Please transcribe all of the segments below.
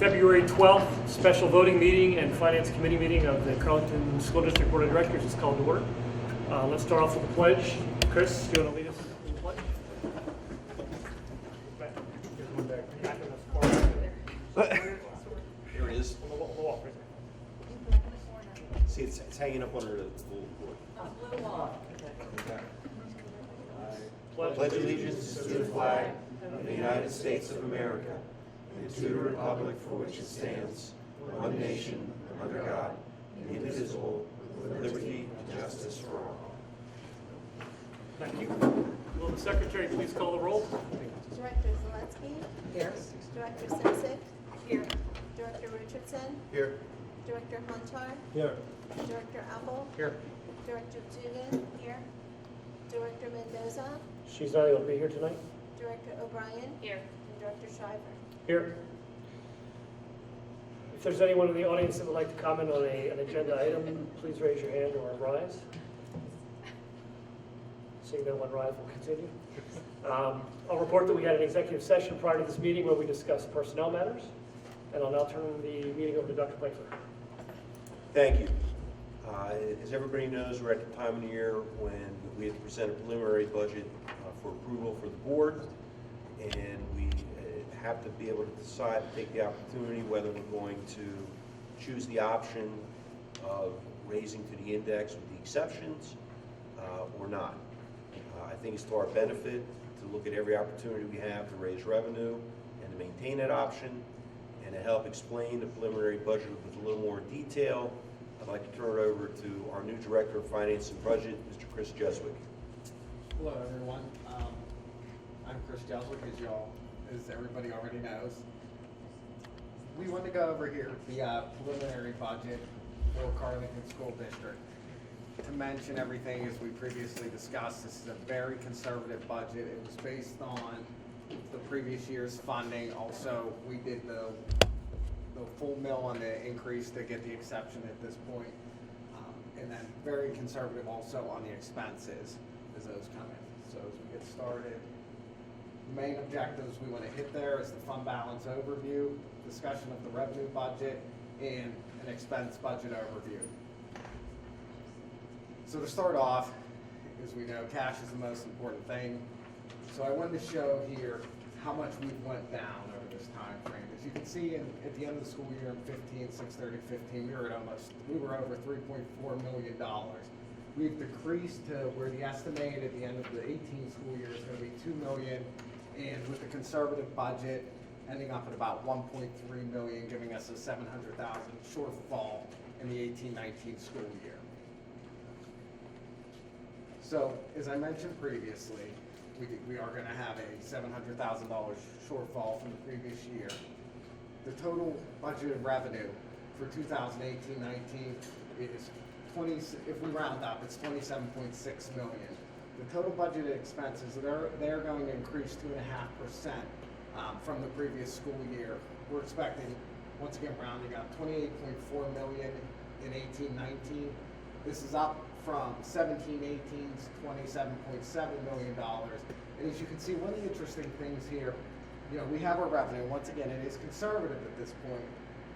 February 12th special voting meeting and finance committee meeting of the Carlynton School District Board of Directors is called to order. Let's start off with the pledge. Chris, do you want to lead us in the pledge? Here it is. See, it's hanging up under the blue cord. Pledge allegiance to the flag of the United States of America and to the republic for which it stands, one nation, under God, indivisible, with liberty and justice for all. Thank you. Will the secretary please call the roll? Director Zelensky. Here. Director Simsek. Here. Director Richardson. Here. Director Huntar. Here. Director Apple. Here. Director Dugan. Here. Director Mendoza. She's not able to be here tonight. Director O'Brien. Here. And Director Shriver. Here. If there's anyone in the audience that would like to comment on an agenda item, please raise your hand or rise. Seeing no one rise, we'll continue. I'll report that we had an executive session prior to this meeting where we discussed personnel matters. And I'll now turn the meeting over to Dr. Playfair. Thank you. As everybody knows, we're at the time of the year when we have to present a preliminary budget for approval for the board, and we have to be able to decide to take the opportunity whether we're going to choose the option of raising to the index with the exceptions or not. I think it's to our benefit to look at every opportunity we have to raise revenue and to maintain that option, and to help explain the preliminary budget with a little more detail. I'd like to turn it over to our new Director of Finance and Budget, Mr. Chris Jeswick. Hello, everyone. I'm Chris Jeswick, as everybody already knows. We want to go over here the preliminary budget for Carlynton School District. To mention everything as we previously discussed, this is a very conservative budget. It was based on the previous year's funding. Also, we did the full mill on the increase to get the exception at this point. And then very conservative also on the expenses as those come in. So as we get started, the main objectives we want to hit there is the fund balance overview, discussion of the revenue budget, and an expense budget overview. So to start off, as we know, cash is the most important thing. So I wanted to show here how much we went down over this time frame. As you can see, at the end of the school year in 6/30/15, we were over $3.4 million. We've decreased to where the estimate at the end of the 18 school year is going to be $2 million, and with the conservative budget ending up at about $1.3 million, giving us a $700,000 shortfall in the 18-19 school year. So, as I mentioned previously, we are going to have a $700,000 shortfall from the previous year. The total budgeted revenue for 2018-19 is if we round up, it's $27.6 million. The total budgeted expenses, they're going to increase 2.5% from the previous school year. We're expecting, once again rounding up, $28.4 million in 18-19. This is up from 17-18's $27.7 million. And as you can see, one of the interesting things here, we have our revenue. Once again, it is conservative at this point,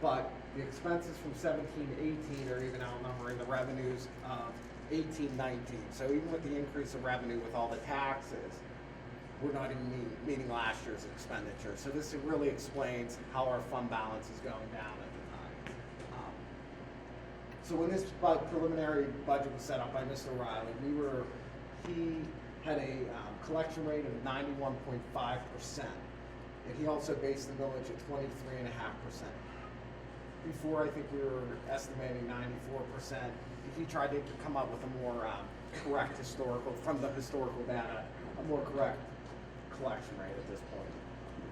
but the expenses from 17-18 are even outnumbering the revenues of 18-19. So even with the increase of revenue with all the taxes, we're not even meeting last year's expenditure. So this really explains how our fund balance is going down at the time. So when this preliminary budget was set up by Mr. Riley, he had a collection rate of 91.5%, and he also based the millage at 23.5%. Before, I think we were estimating 94%. He tried to come up with a more correct from the historical data, a more correct collection rate at this point.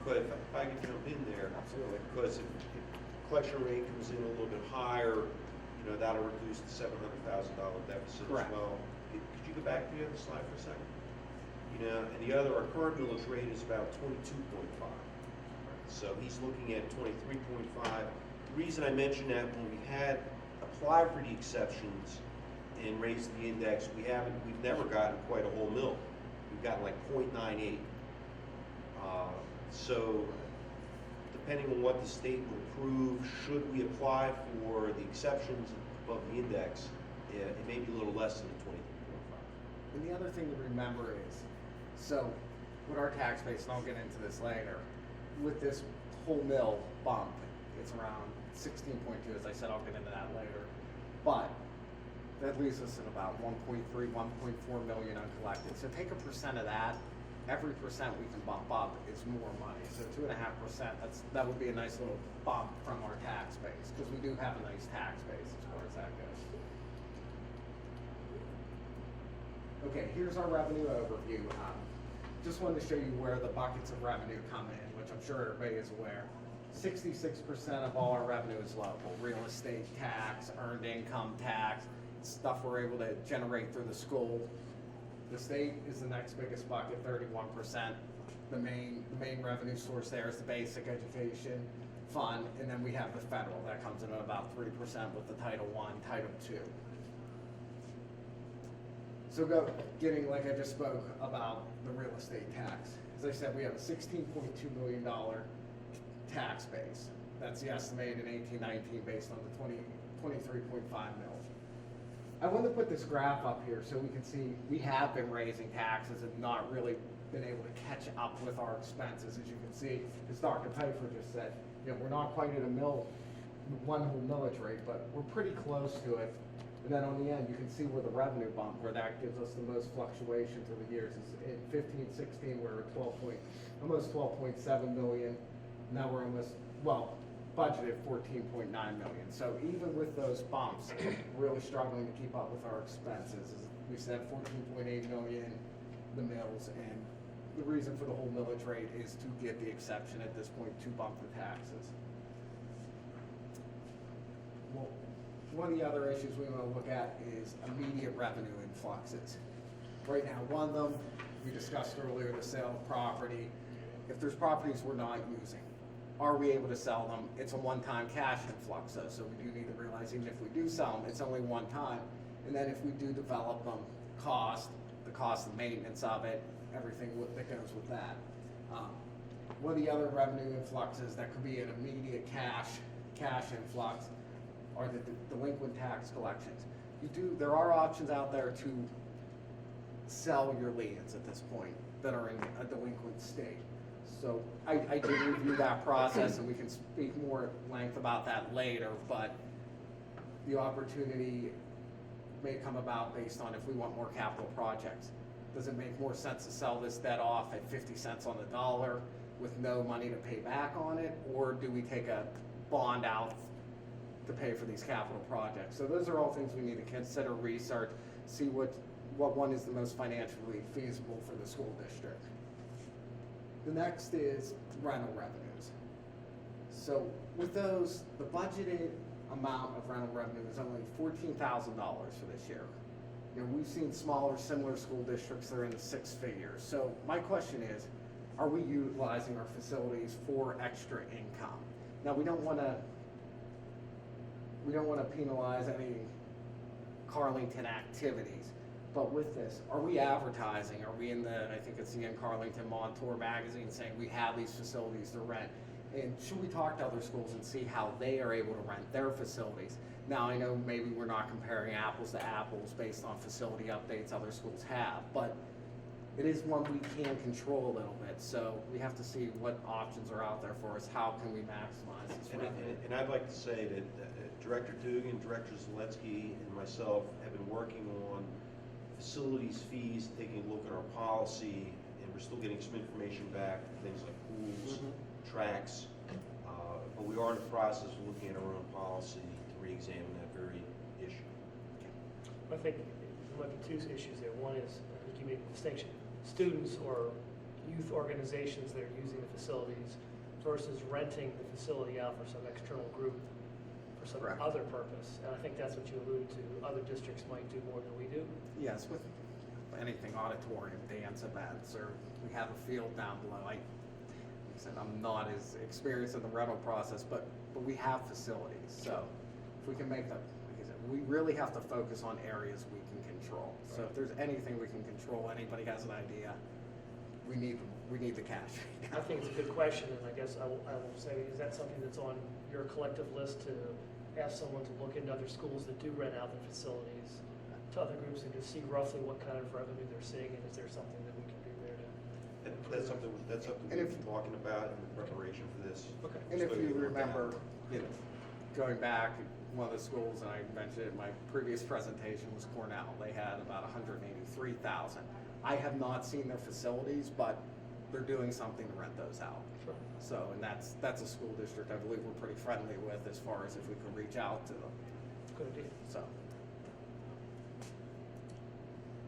But if I could jump in there. Absolutely. Because if collection rate comes in a little bit higher, that'll reduce the $700,000 deficit Correct. as well. Could you go back to the other slide for a second? And the other, our current millage rate is about 22.5. So he's looking at 23.5. The reason I mentioned that, when we had applied for the exceptions and raised the index, we've never gotten quite a whole mill. We've gotten like 0.98. So the depending on what the state will approve, should we apply for the exceptions above the index, it may be a little less than the 23.5. And the other thing to remember is, so with our tax base, and I'll get into this later, with this whole mill bump, it's around 16.2, as I said, I'll get into that later. But that leaves us at about 1.3, 1.4 million uncollected. So take a percent of that. Every percent we can bump up is more money. So 2.5%, that would be a nice little bump from our tax base, because we do have a nice tax base as far as that goes. Okay, here's our revenue overview. Just wanted to show you where the buckets of revenue come in, which I'm sure everybody is aware. 66% of all our revenue is local. Real estate tax, earned income tax, stuff we're able to generate through the school. The state is the next biggest bucket, 31%. The main revenue source there is the basic education fund, and then we have the federal. That comes in at about 3% with the Title I, Title II. So getting, like I just spoke about the real estate tax. As I said, we have a $16.2 million tax base. That's the estimated in 1819 based on the 23.5 mil. I want to put this graph up here so we can see we have been raising taxes and not really been able to catch up with our expenses. As you can see, as Dr. Pfeiffer just said, we're not quite at one whole millage rate, but we're pretty close to it. And then on the end, you can see where the revenue bump, where that gives us the most fluctuation through the years. Is in 15, 16, we're at almost 12.7 million. Now we're budgeted 14.9 million. So even with those bumps, we're really struggling to keep up with our expenses. As we said, 14.8 million, the mills, and the reason for the whole millage rate is to get the exception at this point to bump the taxes. Well, one of the other issues we want to look at is immediate revenue influxes. Right now, one of them, we discussed earlier, the sale of property. If there's properties we're not using, are we able to sell them? It's a one-time cash influx, though, so we do need to realize even if we do sell them, it's only one time. And then if we do develop them, the cost of maintenance of it, everything that goes with that. One of the other revenue influxes that could be an immediate cash influx are the delinquent tax collections. There are options out there to sell your liens at this point that are in a delinquent state. So I did review that process, and we can speak more at length about that later, but the opportunity may come about based on if we want more capital projects. Does it make more sense to sell this debt off at 50 cents on the dollar with no money to pay back on it, or do we take a bond out to pay for these capital projects? So those are all things we need to consider, research, see what one is the most financially feasible for the school district. The next is rental revenues. So with those, the budgeted amount of rental revenue is only $14,000 for this year. We've seen smaller, similar school districts that are in the six figures. So my question is, are we utilizing our facilities for extra income? Now, we don't want to penalize any Carlynton activities, but with this, are we advertising? Are we in I think it's the Carlynton Montour magazine saying we have these facilities to rent? And should we talk to other schools and see how they are able to rent their facilities? Now, I know maybe we're not comparing apples to apples based on facility updates other schools have, but it is one we can control a little bit. So we have to see what options are out there for us. How can we maximize this revenue? And I'd like to say that Director Dugan, Director Zelensky, and myself have been working on facilities fees, taking a look at our policy, and we're still getting some information back, things like pools, tracks, but we are in the process of looking at our own policy to re-examine that very issue. I think there might be two issues there. One is, I think you made a distinction, students or youth organizations that are using the facilities versus renting the facility out for some external group for some Correct. other purpose. And I think that's what you alluded to. Other districts might do more than we do. Yes, with anything auditorium, dance events, or we have a field down below. Like I said, I'm not as experienced in the rental process, but we have facilities. So if we can make them, like I said, we really have to focus on areas we can control. So if there's anything we can control, anybody has an idea, we need the cash. I think it's a good question, and I guess I will say, is that something that's on your collective list to ask someone to look into other schools that do rent out their facilities to other groups and to see roughly what kind of revenue they're seeing, and is there something that we can do there to? That's something And we've if- been talking about in preparation for this. Okay. And if So you we work remember, out. you know, going back, one of the schools, and I mentioned it in my previous presentation, was Cornell. They had about 183,000. I have not seen their facilities, but they're doing something to rent those out. Sure. So, and that's a school district I believe we're pretty friendly with as far as if we can reach out to them, Good idea. so.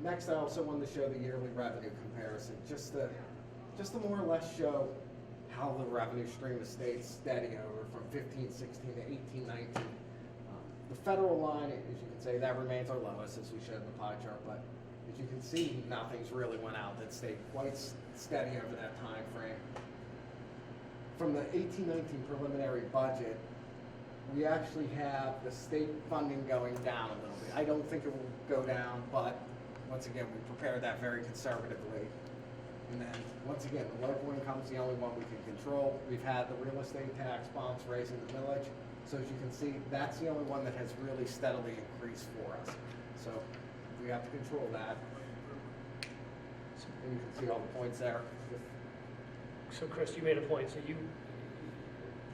Next, I also wanted to show the yearly revenue comparison, just to more or less show how the revenue stream has stayed steady over from 15, 16 to 18, 19. The federal line, as you can say, that remains our lowest, as we showed in the pie chart, but as you can see, nothing's really went out. That stayed quite steady over that time frame. From the 18-19 preliminary budget, we actually have the state funding going down a little bit. I don't think it will go down, but once again, we prepared that very conservatively. And then, once again, the local income is the only one we can control. We've had the real estate tax bumps raising the millage. So as you can see, that's the only one that has really steadily increased for us. So we have to control that. And you can see all the points there. So Chris, you made a point, so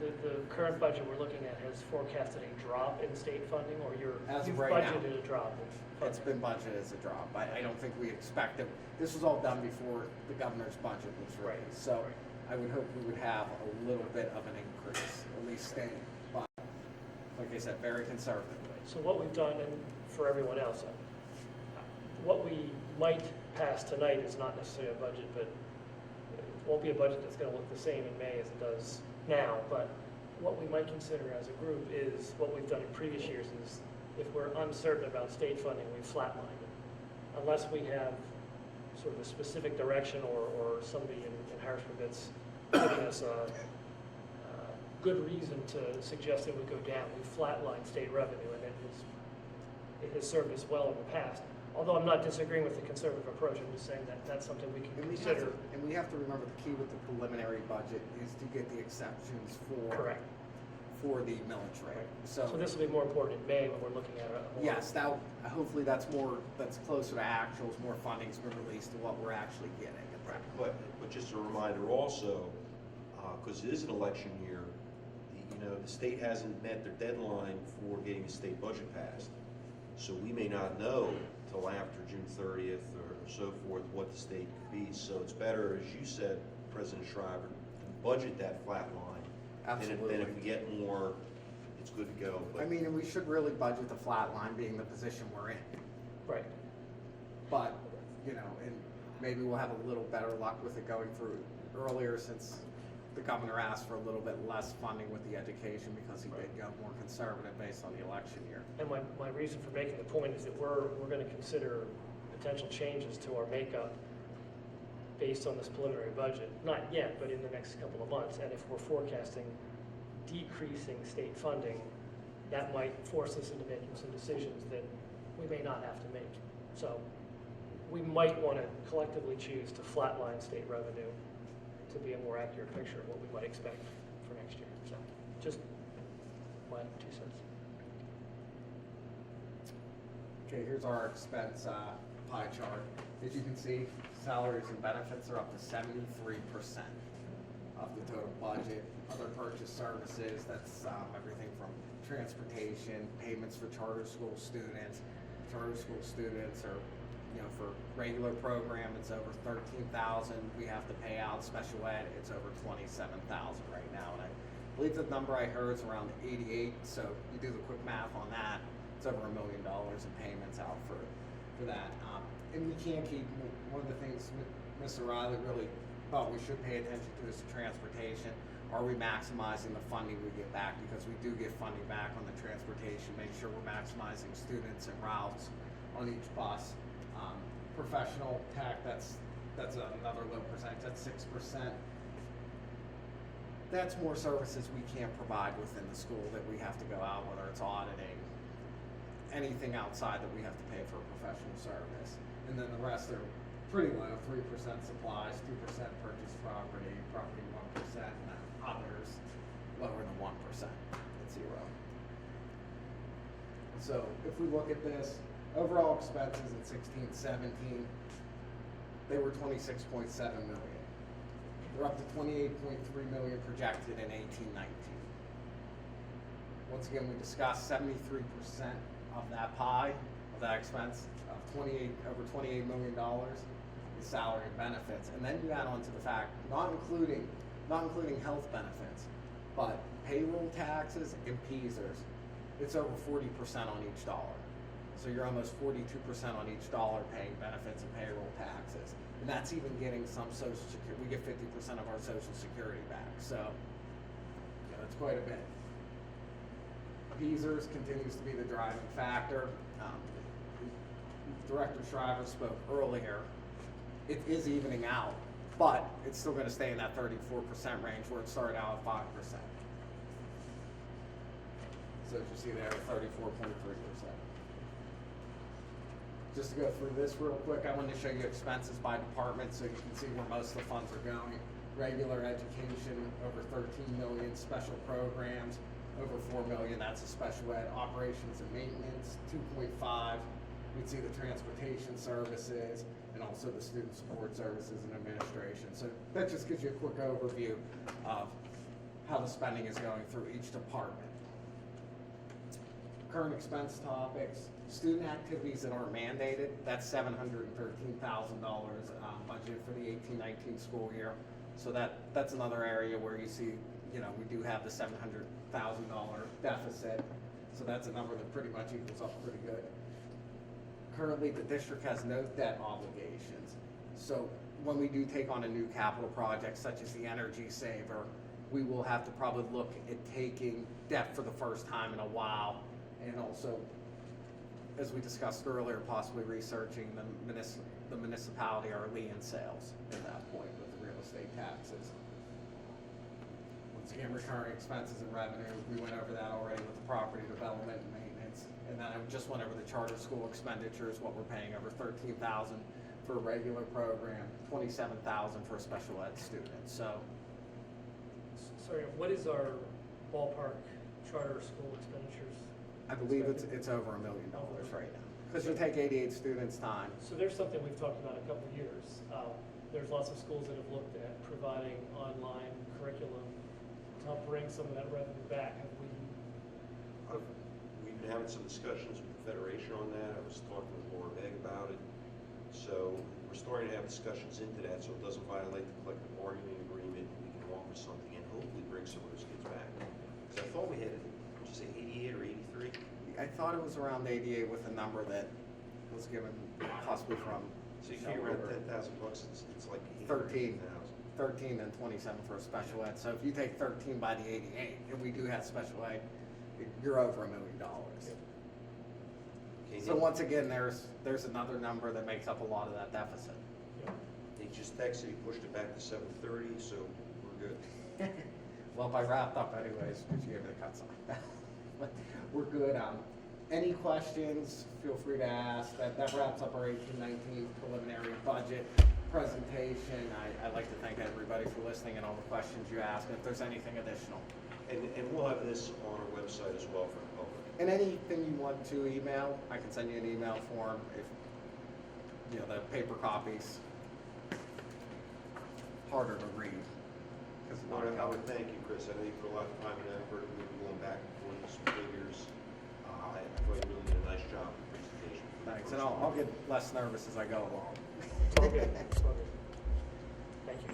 the current budget we're looking at has forecasted a drop in state funding, or As of you've right now. budgeted a drop in It's funding? been budgeted as a drop. I don't think we expected, this was all done before the governor's budget was Right. released. So Right. I would hope we would have a little bit of an increase, at least staying. But like I said, very conservatively. So what we've done, and for everyone else, what we might pass tonight is not necessarily a budget, but it won't be a budget that's gonna look the same in May as it does now, but what we might consider as a group is, what we've done in previous years is, if we're uncertain about state funding, we flatline it. Unless we have sort of a specific direction or somebody in Harrisburg that's giving us a good reason to suggest it would go down, we flatline state revenue, and it has served us well in the past. Although I'm not disagreeing with the conservative approach, I'm just saying that that's something we can And consider. we have to remember the key with the preliminary budget is to get the exceptions Correct. for the millage rate. So this will be more important in May when we're looking at it. Yes, hopefully that's closer to actuals, more funding's been released to what we're actually getting. But just a reminder also, because it is an election year, the state hasn't met their deadline for getting the state budget passed. So we may not know till after June 30th or so forth what the state could be. So it's better, as you said, President Shriver, to budget that flat line. Absolutely. Then if we get more, it's good to go. But I mean, and we should really budget the flat line being the position we're in. Right. But, and maybe we'll have a little better luck with it going through earlier since the governor asked for a little bit less funding with the education because he did go more conservative based on the election year. And my reason for making the point is that we're going to consider potential changes to our makeup based on this preliminary budget. Not yet, but in the next couple of months. And if we're forecasting decreasing state funding, that might force us into making some decisions that we may not have to make. So we might want to collectively choose to flatline state revenue to be a more accurate picture of what we might expect for next year. So just my 2 cents. Okay, here's our expense pie chart. As you can see, salaries and benefits are up to 73% of the total budget. Other purchase services, that's everything from transportation, payments for charter school students. Charter school students are, for regular program, it's over 13,000. We have to pay out special ed, it's over 27,000 right now. And I believe the number I heard is around 88. So you do the quick math on that, it's over $1 million in payments out for that. And we can't keep, one of the things Mr. Riley really thought we should pay attention to is transportation. Are we maximizing the funding we get back? Because we do get funding back on the transportation. Make sure we're maximizing students and routes on each bus. Professional tech, that's another low percentage, that's 6%. That's more services we can't provide within the school that we have to go out, whether it's auditing, anything outside that we have to pay for a professional service. And then the rest are pretty low, 3% supplies, 2% purchase property, property 1%, and then others lower than 1% at 0. So if we look at this, overall expenses in 16-17, they were 26.7 million. They're up to 28.3 million projected in 18-19. Once again, we discussed 73% of that pie, of that expense, of over $28 million is salary and benefits. And then you add on to the fact, not including health benefits, but payroll taxes and PESers, it's over 40% on each dollar. So you're almost 42% on each dollar paying benefits and payroll taxes. And that's even getting some Social Security. We get 50% of our Social Security back. So, yeah, that's quite a bit. PESers continues to be the driving factor. Director Shriver spoke earlier. It is evening out, but it's still going to stay in that 34% range where it started out at 5%. So as you see there, 34.3%. Just to go through this real quick, I wanted to show you expenses by department so you can see where most of the funds are going. Regular education, over 13 million. Special programs, over 4 million. That's a special ed. Operations and maintenance, 2.5. We'd see the transportation services and also the student support services and administration. So that just gives you a quick overview of how the spending is going through each department. Current expense topics, student activities that aren't mandated, that's $713,000 budgeted for the 18-19 school year. So that's another area where you see, we do have the $700,000 deficit. So that's a number that pretty much equals up pretty good. Currently, the district has no debt obligations. So when we do take on a new capital project, such as the energy saver, we will have to probably look at taking debt for the first time in a while. And also, as we discussed earlier, possibly researching the municipality or lien sales at that point with the real estate taxes. Once again, recurring expenses and revenue, we went over that already with the property development and maintenance. And then I just went over the charter school expenditures, what we're paying, over $13,000 for a regular program, $27,000 for a special ed student. So, Sorry, what is our ballpark charter school expenditures? I believe it's over $1 million right now. Because you take 88 students' time. So there's something we've talked about a couple of years. There's lots of schools that have looked at providing online curriculum to help bring some of that revenue back. Have we? We've been having some discussions with the Federation on that. I was talking with Laura Begg about it. So we're starting to have discussions into that so it doesn't violate the collective bargaining agreement. We can offer something and hopefully bring some of those kids back. Because I thought we had, would you say 88 or 83? I thought it was around 88 with a number that was given possibly from. So you figure around $10,000, it's like 13. 13,000. 13 and 27 for a special ed. So if you take 13 by the 88, and we do have special ed, you're over $1 million. Okay, So once again, there's another number that makes up a lot of that deficit. He just texted, he pushed it back to 7:30, so we're good. Well, if I wrapped up anyways, because you gave me the cut sign. We're good. Any questions, feel free to ask. That wraps up our 18-19 preliminary budget presentation. I'd like to thank everybody for listening and all the questions you asked. If there's anything additional. And we'll have this on our website as well for the public. And anything you want to email, I can send you an email form if, the paper copies, harder to read. I would thank you, Chris. I know you put a lot of time and effort. We've been going back and forth with some figures. I thought you really did a nice job in the presentation. Thanks, and I'll get less nervous as I go along. It's all good. It's all good. Thank you.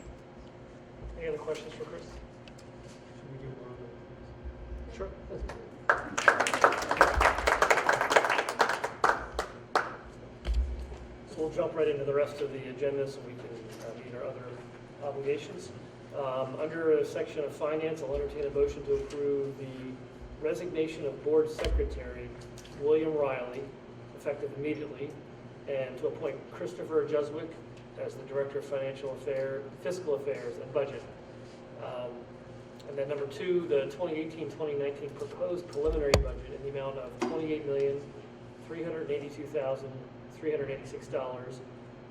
Any other questions for Chris? Should we do one of those? Sure. So we'll jump right into the rest of the agenda so we can meet our other obligations. Under a section of finance, I'll entertain a motion to approve the resignation of board secretary William Riley, effective immediately, and to appoint Christopher Juswick as the director of fiscal affairs and budget. And then number two, the 2018-2019 proposed preliminary budget in the amount of $28,382,386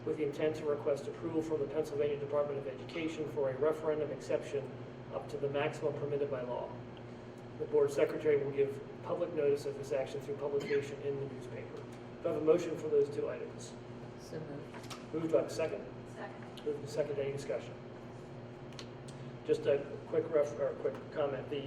with the intent to request approval from the Pennsylvania Department of Education for a referendum exception up to the maximum permitted by law. The board secretary will give public notice of this action through publication in the newspaper. Do I have a motion for those two items? So moved. Moved, do I have a second? Second. Moved and second, any discussion? Just a quick comment. The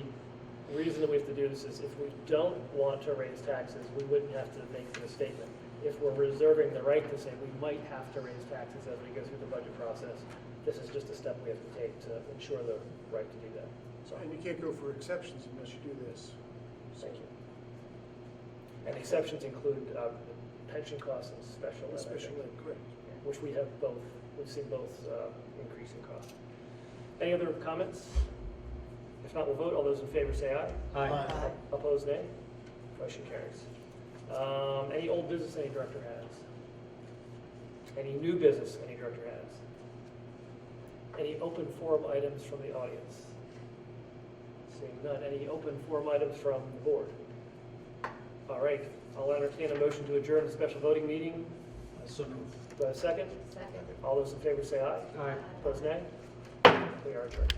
reason that we have to do this is if we don't want to raise taxes, we wouldn't have to make this statement. If we're reserving the right to say we might have to raise taxes as we go through the budget process, this is just a step we have to take to ensure the right to do that. So, And you can't go for exceptions unless you do this. thank you. And exceptions include pension costs and special ed, I think, Especially, correct. which we have both, we've seen both increase in cost. Any other comments? If not, we'll vote. All those in favor say aye. Aye. Opposed, nay. Motion carries. Any old business any director has? Any new business any director has? Any open forum items from the audience? Seeing none. Any open forum items from the board? All right, I'll entertain a motion to adjourn the special voting meeting. So moved. Do I have a second? Second. All those in favor say aye. Aye. Opposed, nay. We are adjourned.